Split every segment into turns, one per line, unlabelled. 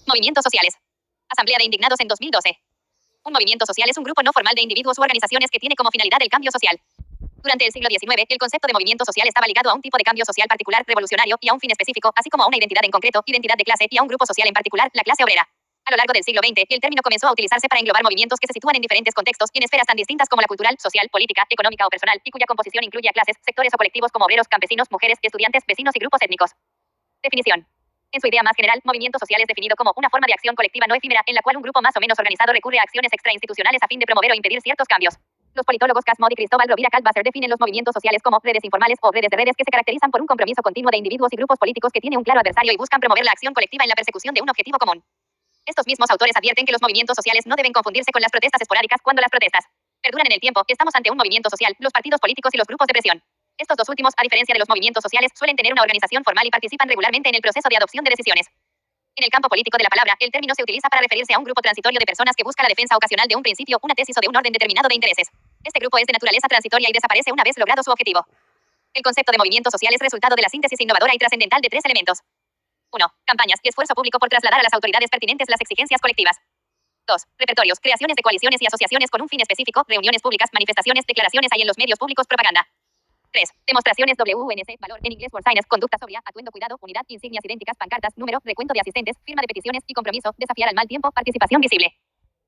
Movimientos sociales. Asamblea de Indignados en 2012. Un movimiento social es un grupo no formal de individuos u organizaciones que tiene como finalidad el cambio social. Durante el siglo XIX, el concepto de movimiento social estaba ligado a un tipo de cambio social particular, revolucionario, y a un fin específico, así como a una identidad en concreto, identidad de clase, y a un grupo social en particular, la clase obrera. A lo largo del siglo XX, el término comenzó a utilizarse para englobar movimientos que se sitúan en diferentes contextos y en esferas tan distintas como la cultural, social, política, económica o personal, y cuya composición incluye a clases, sectores o colectivos como obreros, campesinos, mujeres, estudiantes, vecinos y grupos étnicos. Definición. En su idea más general, movimiento social es definido como una forma de acción colectiva no efímera en la cual un grupo más o menos organizado recurre a acciones extrainstitucionales a fin de promover o impedir ciertos cambios. Los politólogos Casmod y Cristóbal Rovira Calvásser definen los movimientos sociales como redes informales o redes de redes que se caracterizan por un compromiso continuo de individuos y grupos políticos que tiene un claro adversario y buscan promover la acción colectiva en la persecución de un objetivo común. Estos mismos autores advierten que los movimientos sociales no deben confundirse con las protestas esporádicas cuando las protestas perduran en el tiempo. Estamos ante un movimiento social, los partidos políticos y los grupos de presión. Estos dos últimos, a diferencia de los movimientos sociales, suelen tener una organización formal y participan regularmente en el proceso de adopción de decisiones. En el campo político de la palabra, el término se utiliza para referirse a un grupo transitorio de personas que busca la defensa ocasional de un principio, una tesis o de un orden determinado de intereses. Este grupo es de naturaleza transitoria y desaparece una vez logrado su objetivo. El concepto de movimiento social es resultado de la síntesis innovadora y trascendental de tres elementos. 1. Campañas y esfuerzo público por trasladar a las autoridades pertinentes las exigencias colectivas. 2. Repertorios, creaciones de coaliciones y asociaciones con un fin específico, reuniones públicas, manifestaciones, declaraciones hay en los medios públicos, propaganda. 3. Demostraciones WNC, valor, en inglés, signs, conducta sobria, atuendo, cuidado, unidad, insignias idénticas, pancartas, número, recuento de asistentes, firma de peticiones y compromiso, desafiar al mal tiempo, participación visible.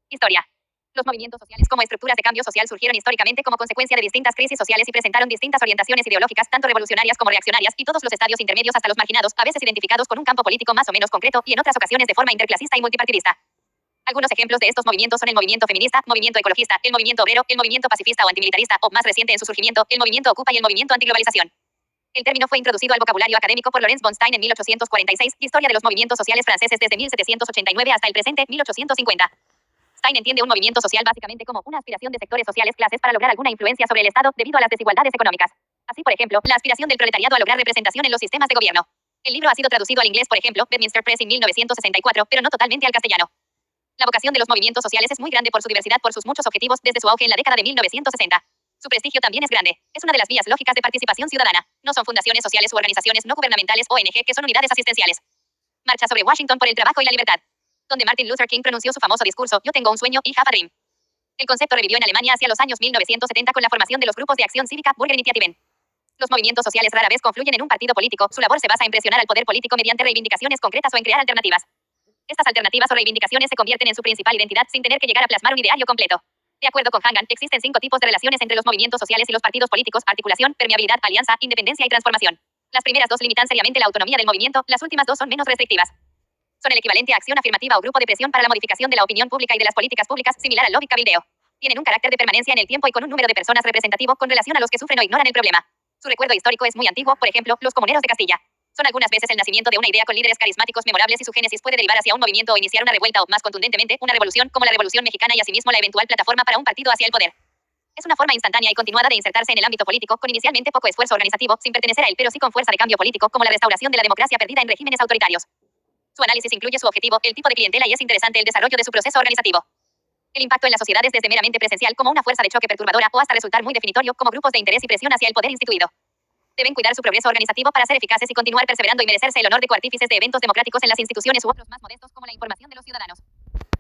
Historia. Los movimientos sociales como estructuras de cambio social surgieron históricamente como consecuencia de distintas crisis sociales y presentaron distintas orientaciones ideológicas, tanto revolucionarias como reaccionarias, y todos los estadios intermedios hasta los marginados, a veces identificados con un campo político más o menos concreto y en otras ocasiones de forma interclasista y multipartidista. Algunos ejemplos de estos movimientos son el movimiento feminista, movimiento ecologista, el movimiento obrero, el movimiento pacifista o antimilitarista, o más reciente en su surgimiento, el movimiento Ocupa y el movimiento antiglobalización. El término fue introducido al vocabulario académico por Laurence von Stein en 1846, Historia de los movimientos sociales franceses desde 1789 hasta el presente, 1850. Stein entiende un movimiento social básicamente como una aspiración de sectores sociales, clases para lograr alguna influencia sobre el Estado debido a las desigualdades económicas. Así, por ejemplo, la aspiración del proletariado a lograr representación en los sistemas de gobierno. El libro ha sido traducido al inglés, por ejemplo, Bedminster Press en 1964, pero no totalmente al castellano. La vocación de los movimientos sociales es muy grande por su diversidad, por sus muchos objetivos desde su auge en la década de 1960. Su prestigio también es grande. Es una de las vías lógicas de participación ciudadana. No son fundaciones sociales u organizaciones no gubernamentales ONG que son unidades asistenciales. Marcha sobre Washington por el trabajo y la libertad, donde Martin Luther King pronunció su famoso discurso, Yo tengo un sueño, I have a dream. El concepto revivió en Alemania hacia los años 1970 con la formación de los grupos de acción cívica Bürgerinitiativen. Los movimientos sociales rara vez confluyen en un partido político. Su labor se basa en presionar al poder político mediante reivindicaciones concretas o en crear alternativas. Estas alternativas o reivindicaciones se convierten en su principal identidad sin tener que llegar a plasmar un ideario completo. De acuerdo con Hangan, existen 5 tipos de relaciones entre los movimientos sociales y los partidos políticos: articulación, permeabilidad, alianza, independencia y transformación. Las primeras 2 limitan seriamente la autonomía del movimiento, las últimas 2 son menos restrictivas. Son el equivalente a acción afirmativa o grupo de presión para la modificación de la opinión pública y de las políticas públicas, similar al lobby cabildeo. Tienen un carácter de permanencia en el tiempo y con un número de personas representativo con relación a los que sufren o ignoran el problema. Su recuerdo histórico es muy antiguo, por ejemplo, los comuneros de Castilla. Son algunas veces el nacimiento de una idea con líderes carismáticos memorables y su génesis puede derivar hacia un movimiento o iniciar una revuelta o, más contundentemente, una revolución, como la Revolución Mexicana, y asimismo la eventual plataforma para un partido hacia el poder. Es una forma instantánea y continuada de insertarse en el ámbito político, con inicialmente poco esfuerzo organizativo, sin pertenecer a él, pero sí con fuerza de cambio político, como la restauración de la democracia perdida en regímenes autoritarios. Su análisis incluye su objetivo, el tipo de clientela y es interesante el desarrollo de su proceso organizativo. El impacto en la sociedad es desde meramente presencial como una fuerza de choque perturbadora o hasta resultar muy definitorio como grupos de interés y presión hacia el poder instituido. Deben cuidar su progreso organizativo para ser eficaces y continuar perseverando y merecerse el honor de coartífices de eventos democráticos en las instituciones u otros más modestos como la información de los ciudadanos.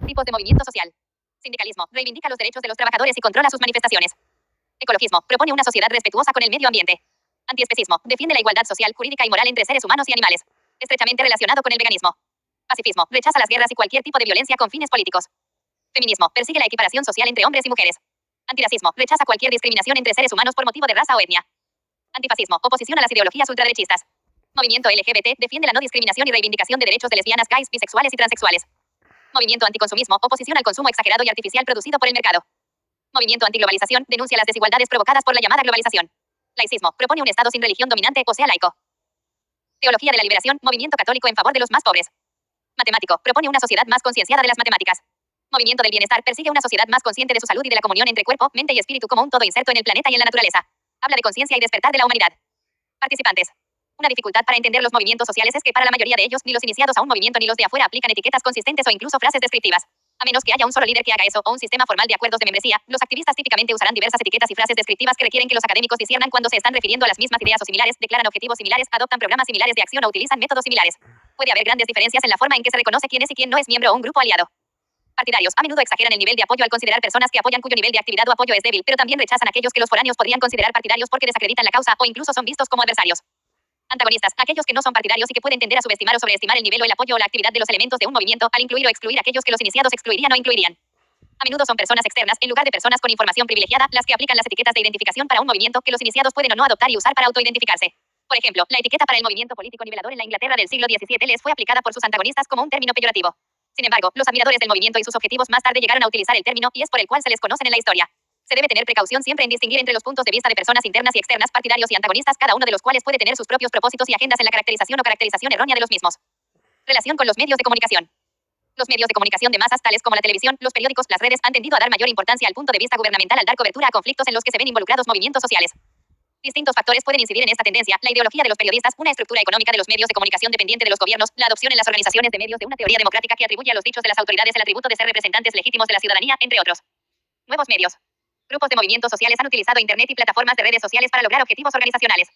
Tipos de movimiento social. Sindicalismo. Reivindica los derechos de los trabajadores y controla sus manifestaciones. Ecologismo. Propone una sociedad respetuosa con el medio ambiente. Antiespecismo. Defiende la igualdad social, jurídica y moral entre seres humanos y animales, estrechamente relacionado con el veganismo. Pacifismo. Rechaza las guerras y cualquier tipo de violencia con fines políticos. Feminismo. Persigue la equiparación social entre hombres y mujeres. Antirracismo. Rechaza cualquier discriminación entre seres humanos por motivo de raza o etnia. Antifascismo. Oposición a las ideologías ultraderechistas. Movimiento LGBT. Defiende la no discriminación y reivindicación de derechos de lesbianas, gays, bisexuales y transexuales. Movimiento anticonsumismo. Oposición al consumo exagerado y artificial producido por el mercado. Movimiento antiglobalización. Denuncia las desigualdades provocadas por la llamada globalización. Laicismo. Propone un Estado sin religión dominante, o sea, laico. Teología de la liberación. Movimiento católico en favor de los más pobres. Matemático. Propone una sociedad más concienciada de las matemáticas. Movimiento del bienestar. Persigue una sociedad más consciente de su salud y de la comunión entre cuerpo, mente y espíritu como un todo inserto en el planeta y en la naturaleza. Habla de conciencia y despertar de la humanidad. Participantes. Una dificultad para entender los movimientos sociales es que para la mayoría de ellos, ni los iniciados a un movimiento ni los de afuera aplican etiquetas consistentes o incluso frases descriptivas. A menos que haya un solo líder que haga eso o un sistema formal de acuerdos de membresía, los activistas típicamente usarán diversas etiquetas y frases descriptivas que requieren que los académicos disciernan cuando se están refiriendo a las mismas ideas o similares, declaran objetivos similares, adoptan programas similares de acción o utilizan métodos similares. Puede haber grandes diferencias en la forma en que se reconoce quién es y quién no es miembro o un grupo aliado. Partidarios a menudo exageran el nivel de apoyo al considerar personas que apoyan cuyo nivel de actividad o apoyo es débil, pero también rechazan a aquellos que los foráneos podrían considerar partidarios porque desacreditan la causa o incluso son vistos como adversarios. Antagonistas, aquellos que no son partidarios y que pueden tender a subestimar o sobreestimar el nivel o el apoyo o la actividad de los elementos de un movimiento, al incluir o excluir a aquellos que los iniciados excluirían o incluirían. A menudo son personas externas, en lugar de personas con información privilegiada, las que aplican las etiquetas de identificación para un movimiento que los iniciados pueden o no adoptar y usar para autoidentificarse. Por ejemplo, la etiqueta para el movimiento político nivelador en la Inglaterra del siglo XVII les fue aplicada por sus antagonistas como un término peyorativo. Sin embargo, los admiradores del movimiento y sus objetivos más tarde llegaron a utilizar el término y es por el cual se les conocen en la historia. Se debe tener precaución siempre en distinguir entre los puntos de vista de personas internas y externas, partidarios y antagonistas, cada uno de los cuales puede tener sus propios propósitos y agendas en la caracterización o caracterización errónea de los mismos. Relación con los medios de comunicación. Los medios de comunicación de masas, tales como la televisión, los periódicos, las redes, han tendido a dar mayor importancia al punto de vista gubernamental al dar cobertura a conflictos en los que se ven involucrados movimientos sociales. Distintos factores pueden incidir en esta tendencia: la ideología de los periodistas, una estructura económica de los medios de comunicación dependiente de los gobiernos, la adopción en las organizaciones de medios de una teoría democrática que atribuye a los dichos de las autoridades el atributo de ser representantes legítimos de la ciudadanía, entre otros. Nuevos medios. Grupos de movimientos sociales han utilizado Internet y plataformas de redes sociales para lograr objetivos organizacionales.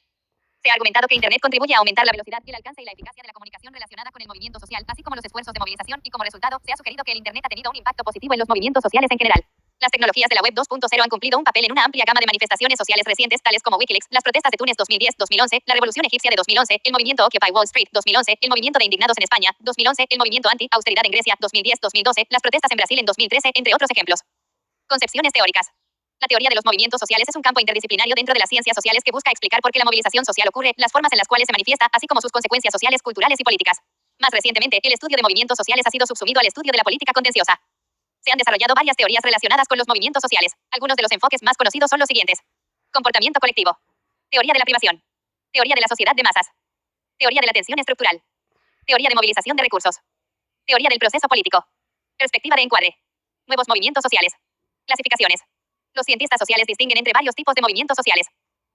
Se ha argumentado que Internet contribuye a aumentar la velocidad, el alcance y la eficacia de la comunicación relacionada con el movimiento social, así como los esfuerzos de movilización, y como resultado, se ha sugerido que el Internet ha tenido un impacto positivo en los movimientos sociales en general. Las tecnologías de la Web 2.0 han cumplido un papel en una amplia gama de manifestaciones sociales recientes, tales como Wikileaks, las protestas de Túnez 2010-2011, la Revolución Egipcia de 2011, el movimiento Occupy Wall Street 2011, el movimiento de indignados en España 2011, el movimiento anti-austeridad en Grecia 2010-2012, las protestas en Brasil en 2013, entre otros ejemplos. Concepciones teóricas. La teoría de los movimientos sociales es un campo interdisciplinario dentro de las ciencias sociales que busca explicar por qué la movilización social ocurre, las formas en las cuales se manifiesta, así como sus consecuencias sociales, culturales y políticas. Más recientemente, el estudio de movimientos sociales ha sido subsumido al estudio de la política contenciosa. Se han desarrollado varias teorías relacionadas con los movimientos sociales. Algunos de los enfoques más conocidos son los siguientes: comportamiento colectivo, teoría de la privación, teoría de la sociedad de masas, teoría de la tensión estructural, teoría de movilización de recursos, teoría del proceso político, perspectiva de encuadre, nuevos movimientos sociales, clasificaciones. Los cientistas sociales distinguen entre varios tipos de movimientos sociales.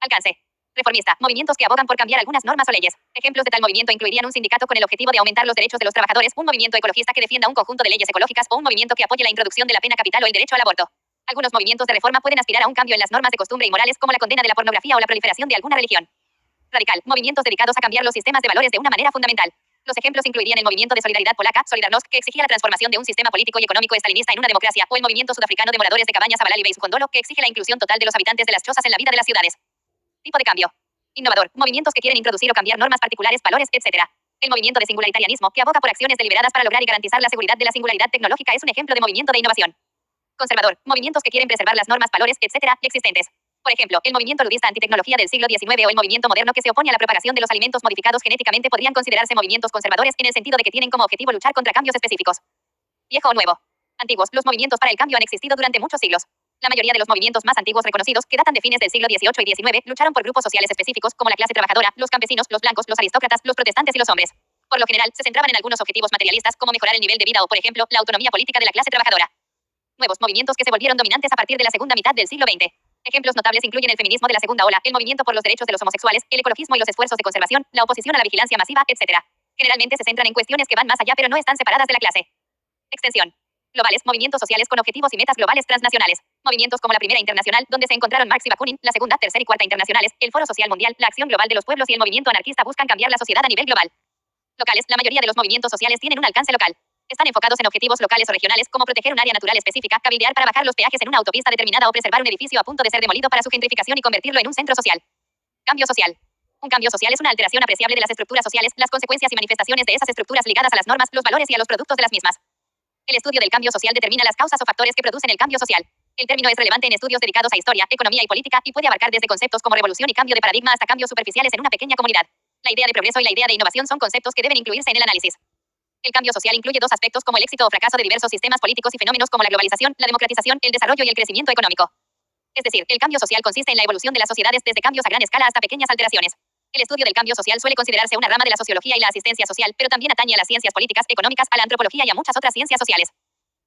Alcance. Reformista. Movimientos que abogan por cambiar algunas normas o leyes. Ejemplos de tal movimiento incluirían un sindicato con el objetivo de aumentar los derechos de los trabajadores, un movimiento ecologista que defienda un conjunto de leyes ecológicas o un movimiento que apoye la introducción de la pena capital o el derecho al aborto. Algunos movimientos de reforma pueden aspirar a un cambio en las normas de costumbre y morales, como la condena de la pornografía o la proliferación de alguna religión. Radical. Movimientos dedicados a cambiar los sistemas de valores de una manera fundamental. Los ejemplos incluirían el movimiento de solidaridad polaca, Solidarnosc, que exigía la transformación de un sistema político y económico estalinista en una democracia, o el movimiento sudafricano de moradores de cabañas Abalal y Beisujondolo, que exige la inclusión total de los habitantes de las chozas en la vida de las ciudades. Tipo de cambio. Innovador. Movimientos que quieren introducir o cambiar normas particulares, valores, etc. El movimiento de singularitarianismo, que aboga por acciones deliberadas para lograr y garantizar la seguridad de la singularidad tecnológica, es un ejemplo de movimiento de innovación. Conservador. Movimientos que quieren preservar las normas, valores, etc. existentes. Por ejemplo, el movimiento ludista antitecnología del siglo XIX o el movimiento moderno que se opone a la propagación de los alimentos modificados genéticamente podrían considerarse movimientos conservadores en el sentido de que tienen como objetivo luchar contra cambios específicos. Viejo o nuevo. Antiguos. Los movimientos para el cambio han existido durante muchos siglos. La mayoría de los movimientos más antiguos reconocidos, que datan de fines del siglo XVIII y XIX, lucharon por grupos sociales específicos como la clase trabajadora, los campesinos, los blancos, los aristócratas, los protestantes y los hombres. Por lo general, se centraban en algunos objetivos materialistas como mejorar el nivel de vida o, por ejemplo, la autonomía política de la clase trabajadora. Nuevos movimientos que se volvieron dominantes a partir de la segunda mitad del siglo XX. Ejemplos notables incluyen el feminismo de la segunda ola, el movimiento por los derechos de los homosexuales, el ecologismo y los esfuerzos de conservación, la oposición a la vigilancia masiva, etc. Generalmente se centran en cuestiones que van más allá pero no están separadas de la clase. Extensión. Globales. Movimientos sociales con objetivos y metas globales transnacionales. Movimientos como la Primera Internacional, donde se encontraron Marx y Bakunin, la Segunda, Tercera y Cuarta Internacionales, el Foro Social Mundial, la Acción Global de los Pueblos y el movimiento anarquista buscan cambiar la sociedad a nivel global. Locales. La mayoría de los movimientos sociales tienen un alcance local. Están enfocados en objetivos locales o regionales, como proteger un área natural específica, cabildear para bajar los peajes en una autopista determinada o preservar un edificio a punto de ser demolido para su gentrificación y convertirlo en un centro social. Cambio social. Un cambio social es una alteración apreciable de las estructuras sociales, las consecuencias y manifestaciones de esas estructuras ligadas a las normas, los valores y a los productos de las mismas. El estudio del cambio social determina las causas o factores que producen el cambio social. El término es relevante en estudios dedicados a historia, economía y política, y puede abarcar desde conceptos como revolución y cambio de paradigma hasta cambios superficiales en una pequeña comunidad. La idea de progreso y la idea de innovación son conceptos que deben incluirse en el análisis. El cambio social incluye dos aspectos como el éxito o fracaso de diversos sistemas políticos y fenómenos como la globalización, la democratización, el desarrollo y el crecimiento económico. Es decir, el cambio social consiste en la evolución de las sociedades desde cambios a gran escala hasta pequeñas alteraciones. El estudio del cambio social suele considerarse una rama de la sociología y la asistencia social, pero también atañe a las ciencias políticas, económicas, a la antropología y a muchas otras ciencias sociales.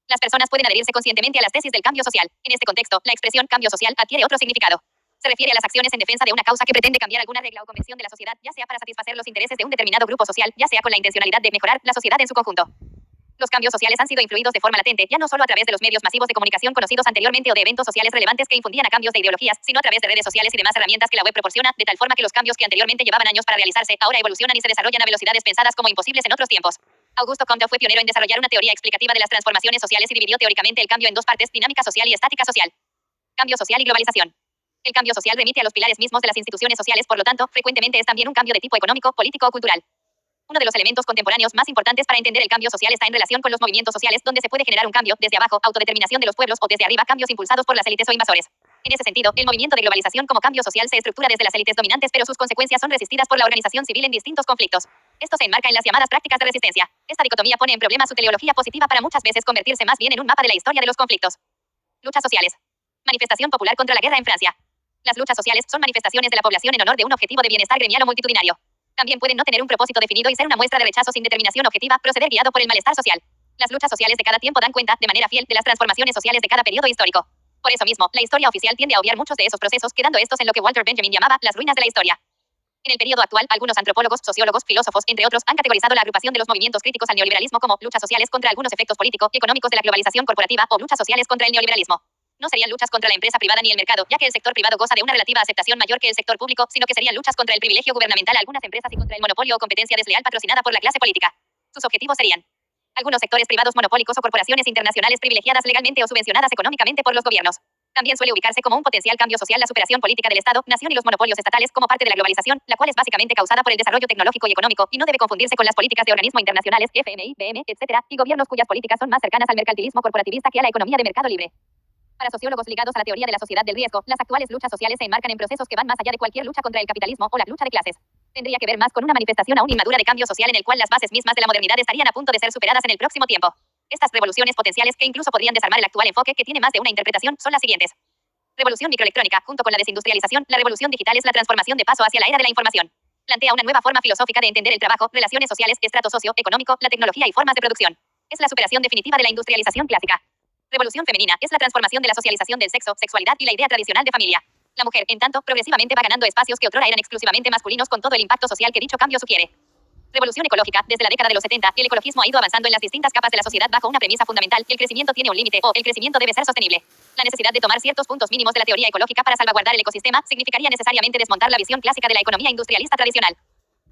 Las personas pueden adherirse conscientemente a las tesis del cambio social. En este contexto, la expresión cambio social adquiere otro significado. Se refiere a las acciones en defensa de una causa que pretende cambiar alguna regla o convención de la sociedad, ya sea para satisfacer los intereses de un determinado grupo social, ya sea con la intencionalidad de mejorar la sociedad en su conjunto. Los cambios sociales han sido influidos de forma latente, ya no solo a través de los medios masivos de comunicación conocidos anteriormente o de eventos sociales relevantes que infundían a cambios de ideologías, sino a través de redes sociales y demás herramientas que la web proporciona, de tal forma que los cambios que anteriormente llevaban años para realizarse, ahora evolucionan y se desarrollan a velocidades pensadas como imposibles en otros tiempos. Augusto Comte fue pionero en desarrollar una teoría explicativa de las transformaciones sociales y dividió teóricamente el cambio en dos partes, dinámica social y estática social. Cambio social y globalización. El cambio social remite a los pilares mismos de las instituciones sociales, por lo tanto, frecuentemente es también un cambio de tipo económico, político o cultural. Uno de los elementos contemporáneos más importantes para entender el cambio social está en relación con los movimientos sociales, donde se puede generar un cambio desde abajo, autodeterminación de los pueblos, o desde arriba, cambios impulsados por las élites o invasores. En ese sentido, el movimiento de globalización como cambio social se estructura desde las élites dominantes, pero sus consecuencias son resistidas por la organización civil en distintos conflictos. Esto se enmarca en las llamadas prácticas de resistencia. Esta dicotomía pone en problema su teleología positiva para muchas veces convertirse más bien en un mapa de la historia de los conflictos. Luchas sociales. Manifestación popular contra la guerra en Francia. Las luchas sociales son manifestaciones de la población en honor de un objetivo de bienestar gremial o multitudinario. También pueden no tener un propósito definido y ser una muestra de rechazo sin determinación objetiva, proceder guiado por el malestar social. Las luchas sociales de cada tiempo dan cuenta, de manera fiel, de las transformaciones sociales de cada periodo histórico. Por eso mismo, la historia oficial tiende a obviar muchos de esos procesos, quedando estos en lo que Walter Benjamin llamaba las ruinas de la historia. En el periodo actual, algunos antropólogos, sociólogos, filósofos, entre otros, han categorizado la agrupación de los movimientos críticos al neoliberalismo como luchas sociales contra algunos efectos políticos y económicos de la globalización corporativa o luchas sociales contra el neoliberalismo. No serían luchas contra la empresa privada ni el mercado, ya que el sector privado goza de una relativa aceptación mayor que el sector público, sino que serían luchas contra el privilegio gubernamental a algunas empresas y contra el monopolio o competencia desleal patrocinada por la clase política. Sus objetivos serían algunos sectores privados monopólicos o corporaciones internacionales privilegiadas legalmente o subvencionadas económicamente por los gobiernos. También suele ubicarse como un potencial cambio social la superación política del Estado, nación y los monopolios estatales como parte de la globalización, la cual es básicamente causada por el desarrollo tecnológico y económico, y no debe confundirse con las políticas de organismos internacionales, FMI, BM, etc., y gobiernos cuyas políticas son más cercanas al mercantilismo corporativista que a la economía de mercado libre. Para sociólogos ligados a la teoría de la sociedad del riesgo, las actuales luchas sociales se enmarcan en procesos que van más allá de cualquier lucha contra el capitalismo o la lucha de clases. Tendría que ver más con una manifestación aún inmadura de cambio social en el cual las bases mismas de la modernidad estarían a punto de ser superadas en el próximo tiempo. Estas revoluciones potenciales, que incluso podrían desarmar el actual enfoque, que tiene más de una interpretación, son las siguientes. Revolución microelectrónica. Junto con la desindustrialización, la revolución digital es la transformación de paso hacia la era de la información. Plantea una nueva forma filosófica de entender el trabajo, relaciones sociales, estrato socio-económico, la tecnología y formas de producción. Es la superación definitiva de la industrialización clásica. Revolución femenina es la transformación de la socialización del sexo, sexualidad y la idea tradicional de familia. La mujer, en tanto, progresivamente va ganando espacios que otrora eran exclusivamente masculinos con todo el impacto social que dicho cambio sugiere. Revolución ecológica. Desde la década de los 70, el ecologismo ha ido avanzando en las distintas capas de la sociedad bajo una premisa fundamental: el crecimiento tiene un límite, o el crecimiento debe ser sostenible. La necesidad de tomar ciertos puntos mínimos de la teoría ecológica para salvaguardar el ecosistema significaría necesariamente desmontar la visión clásica de la economía industrialista tradicional.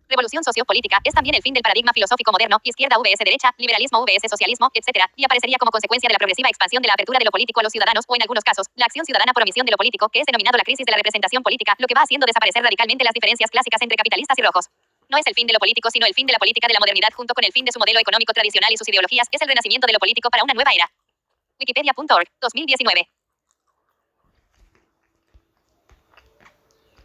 Revolución sociopolítica es también el fin del paradigma filosófico moderno, izquierda vs derecha, liberalismo vs socialismo, etc., y aparecería como consecuencia de la progresiva expansión de la apertura de lo político a los ciudadanos, o en algunos casos, la acción ciudadana por omisión de lo político, que es denominado la crisis de la representación política, lo que va haciendo desaparecer radicalmente las diferencias clásicas entre capitalistas y rojos. No es el fin de lo político, sino el fin de la política de la modernidad junto con el fin de su modelo económico tradicional y sus ideologías, es el renacimiento de lo político para una nueva era. Wikipedia.org, 2019.